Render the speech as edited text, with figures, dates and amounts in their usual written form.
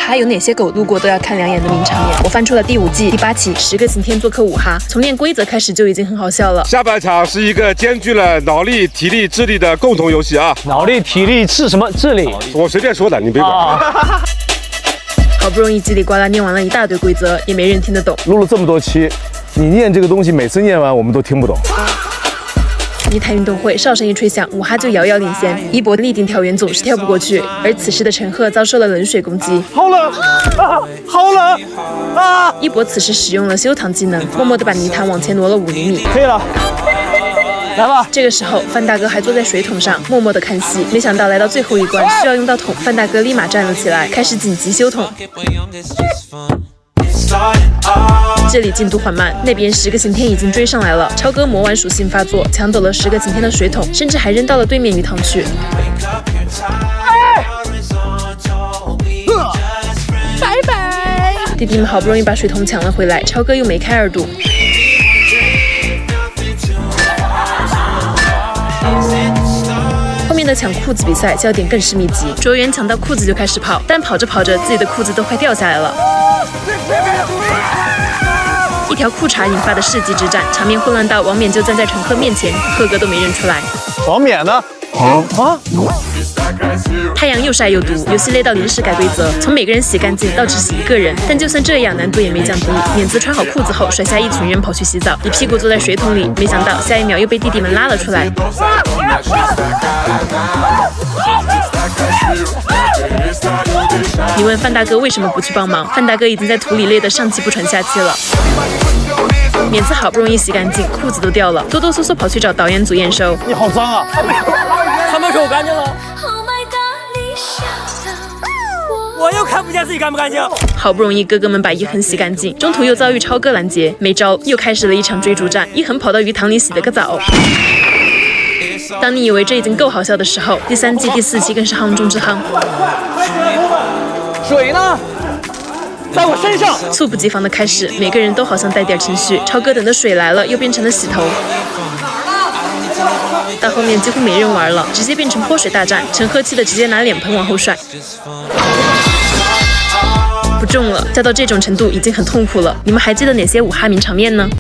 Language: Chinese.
哈有哪些狗路过都要看两眼的名场面？我翻出了第5季第8期10个晴天做客五哈，从练规则开始就已经很好笑了。下半场是一个兼具了脑力、体力、智力的共同游戏啊！脑力、体力、智什么？智力？我随便说的，你别管。好不容易叽里呱啦念完了一大堆规则，也没人听得懂。录了这么多期，你念这个东西，每次念完我们都听不懂。泥潭运动会哨声一吹响，五哈就遥遥领先。一博立定跳远总是跳不过去，而此时的陈赫遭受了冷水攻击。好冷啊！好冷啊！一博此时使用了修堂技能，默默地把泥潭往前挪了5厘米。可以了。来吧！这个时候，范大哥还坐在水桶上，默默地看戏。没想到来到最后一关，需要用到桶，范大哥立马站了起来，开始紧急修桶。这里进度缓慢，那边10个晴天已经追上来了。超哥魔丸属性发作，抢走了10个晴天的水桶，甚至还扔到了对面鱼塘去。拜拜！弟弟们好不容易把水桶抢了回来，超哥又梅开2度。后面的抢裤子比赛焦点更是密集，卓源抢到裤子就开始跑，但跑着跑着自己的裤子都快掉下来了。一条裤衩引发的世纪之战，场面混乱到王冕就站在陈赫面前，赫哥都没认出来。王冕呢？太阳又晒又毒，游戏累到临时改规则，从每个人洗干净到只洗1个人。但就算这样，难度也没降低。冕子穿好裤子后，甩下一群人跑去洗澡，一屁股坐在水桶里，没想到下一秒又被弟弟们拉了出来。你问范大哥为什么不去帮忙？范大哥已经在土里累得上气不传下气了。冕子好不容易洗干净，裤子都掉了，哆哆嗦嗦跑去找导演组验收。你好脏啊！他们说我干净了。我又看不见自己干不干净。好不容易哥哥们把一恒洗干净，中途又遭遇超哥拦截，没招，又开始了一场追逐战。一恒跑到鱼塘里洗了个澡。当你以为这已经够好笑的时候，第3季第4期更是夯中之夯。水呢？在我身上。猝不及防的开始，每个人都好像带点情绪。超哥等的水来了，又变成了洗头。到后面几乎没人玩了，直接变成泼水大战。陈赫气的直接拿脸盆往后甩。不中了，笑到这种程度已经很痛苦了。你们还记得哪些五哈名场面呢？